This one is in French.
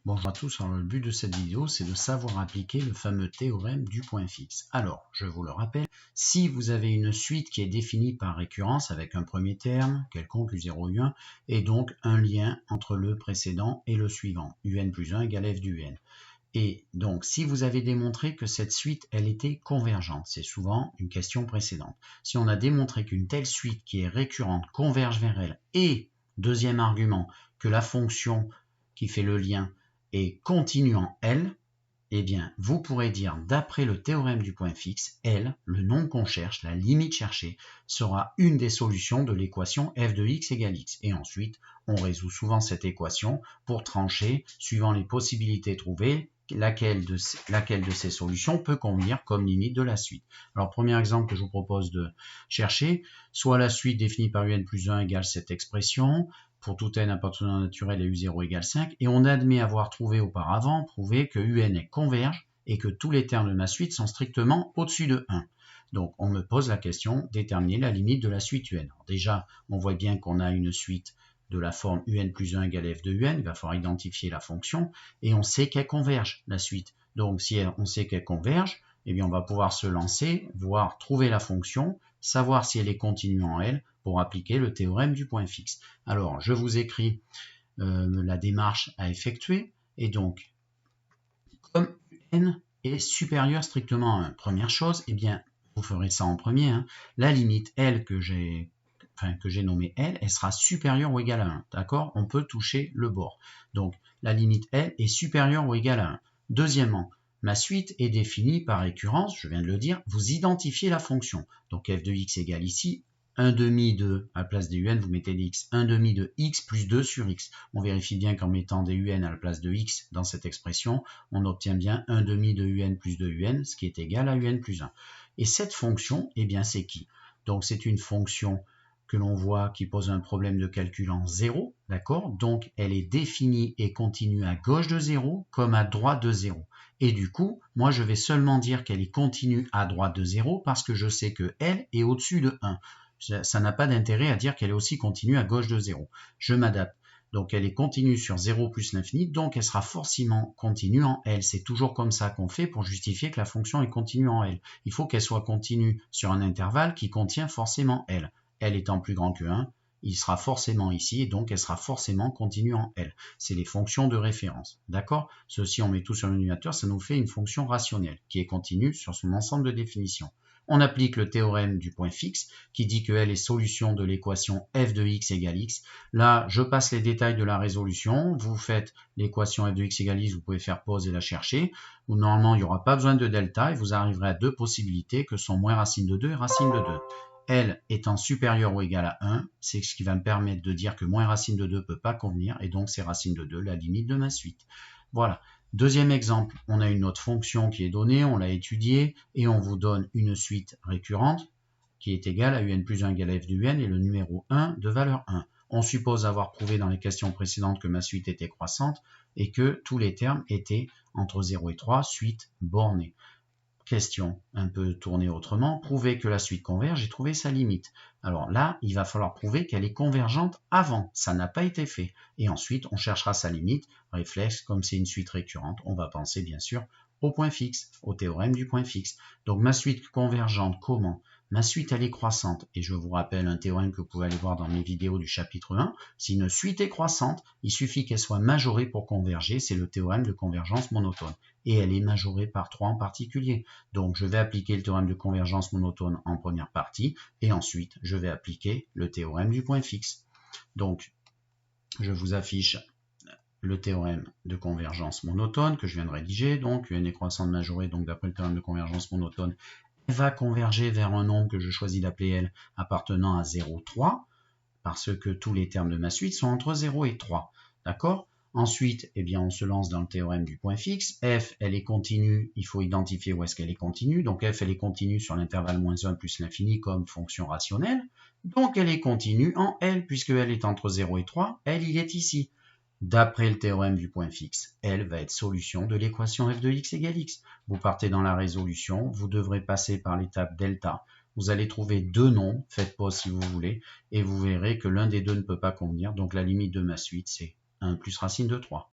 Bonjour à tous, alors le but de cette vidéo c'est de savoir appliquer le fameux théorème du point fixe. Alors, je vous le rappelle, si vous avez une suite qui est définie par récurrence avec un premier terme, quelconque U0, U1, et donc un lien entre le précédent et le suivant, UN plus 1 égale F du UN. Et donc, si vous avez démontré que cette suite, elle était convergente, c'est souvent une question précédente. Si on a démontré qu'une telle suite qui est récurrente converge vers elle, et, deuxième argument, que la fonction qui fait le lien est continue en L, eh bien, vous pourrez dire, d'après le théorème du point fixe, L, le nombre qu'on cherche, la limite cherchée, sera une des solutions de l'équation f de x égale x. Et ensuite, on résout souvent cette équation pour trancher, suivant les possibilités trouvées, laquelle de ces solutions peut convenir comme limite de la suite. Alors, premier exemple que je vous propose de chercher, soit la suite définie par un plus 1 égale cette expression, pour tout n appartenant naturel et U0 égale 5, et on admet avoir trouvé auparavant, prouvé que UN converge et que tous les termes de ma suite sont strictement au-dessus de 1. Donc on me pose la question, déterminer la limite de la suite UN. Alors déjà, on voit bien qu'on a une suite de la forme UN plus 1 égale F de UN, il va falloir identifier la fonction, et on sait qu'elle converge, la suite. Donc si on sait qu'elle converge, eh bien on va pouvoir se lancer, voir trouver la fonction, savoir si elle est continue en L, pour appliquer le théorème du point fixe. Alors, je vous écris la démarche à effectuer, et donc, comme n est supérieur strictement à 1, première chose, eh bien, vous ferez ça en premier, hein, la limite L que j'ai nommée L, elle sera supérieure ou égale à 1, d'accord? On peut toucher le bord. Donc, la limite L est supérieure ou égale à 1. Deuxièmement, ma suite est définie par récurrence, je viens de le dire, vous identifiez la fonction. Donc, f de x égale ici 1 demi de, à la place des un, vous mettez des x, 1 demi de x plus 2 sur x. On vérifie bien qu'en mettant des un à la place de x dans cette expression, on obtient bien 1 demi de un plus 2 un, ce qui est égal à un plus 1. Et cette fonction, eh bien, c'est qui? Donc, c'est une fonction que l'on voit qui pose un problème de calcul en 0, d'accord? Donc, elle est définie et continue à gauche de 0 comme à droite de 0. Et du coup, moi, je vais seulement dire qu'elle est continue à droite de 0 parce que je sais que L est au-dessus de 1. Ça n'a pas d'intérêt à dire qu'elle est aussi continue à gauche de 0. Je m'adapte. Donc elle est continue sur 0 plus l'infini, donc elle sera forcément continue en L. C'est toujours comme ça qu'on fait pour justifier que la fonction est continue en L. Il faut qu'elle soit continue sur un intervalle qui contient forcément L. L étant plus grand que 1, il sera forcément ici, et donc elle sera forcément continue en L. C'est les fonctions de référence. D'accord? Ceci, on met tout sur le numérateur, ça nous fait une fonction rationnelle, qui est continue sur son ensemble de définitions. On applique le théorème du point fixe, qui dit que L est solution de l'équation f de x égale x. Là, je passe les détails de la résolution. Vous faites l'équation f de x égale x, vous pouvez faire pause et la chercher. Normalement, il n'y aura pas besoin de delta, et vous arriverez à deux possibilités, que sont moins racine de 2 et racine de 2. L étant supérieur ou égal à 1, c'est ce qui va me permettre de dire que moins racine de 2 ne peut pas convenir, et donc c'est racine de 2 la limite de ma suite. Voilà. Deuxième exemple, on a une autre fonction qui est donnée, on l'a étudiée, et on vous donne une suite récurrente qui est égale à un plus 1 égale à f de un et le numéro 1 de valeur 1. On suppose avoir prouvé dans les questions précédentes que ma suite était croissante et que tous les termes étaient entre 0 et 3, suite bornée. Question un peu tournée autrement, prouver que la suite converge et trouver sa limite. Alors là, il va falloir prouver qu'elle est convergente avant, ça n'a pas été fait. Et ensuite, on cherchera sa limite. Réflexe, comme c'est une suite récurrente, on va penser bien sûr au point fixe, au théorème du point fixe. Donc ma suite convergente, comment? Ma suite, elle est croissante. Et je vous rappelle un théorème que vous pouvez aller voir dans mes vidéos du chapitre 1. Si une suite est croissante, il suffit qu'elle soit majorée pour converger. C'est le théorème de convergence monotone. Et elle est majorée par 3 en particulier. Donc, je vais appliquer le théorème de convergence monotone en première partie. Et ensuite, je vais appliquer le théorème du point fixe. Donc, je vous affiche le théorème de convergence monotone que je viens de rédiger. Donc, UN est croissante majorée. Donc, d'après le théorème de convergence monotone, va converger vers un nombre que je choisis d'appeler L appartenant à 0, 3, parce que tous les termes de ma suite sont entre 0 et 3. D'accord? Ensuite, eh bien, on se lance dans le théorème du point fixe. F, elle est continue, il faut identifier où est-ce qu'elle est continue. Donc F, elle est continue sur l'intervalle moins 1 plus l'infini comme fonction rationnelle. Donc elle est continue en L, puisque L est entre 0 et 3. L, il est ici. D'après le théorème du point fixe, L va être solution de l'équation f de x égale x. Vous partez dans la résolution, vous devrez passer par l'étape delta. Vous allez trouver deux nombres, faites pause si vous voulez, et vous verrez que l'un des deux ne peut pas convenir. Donc la limite de ma suite, c'est 1 plus racine de 3.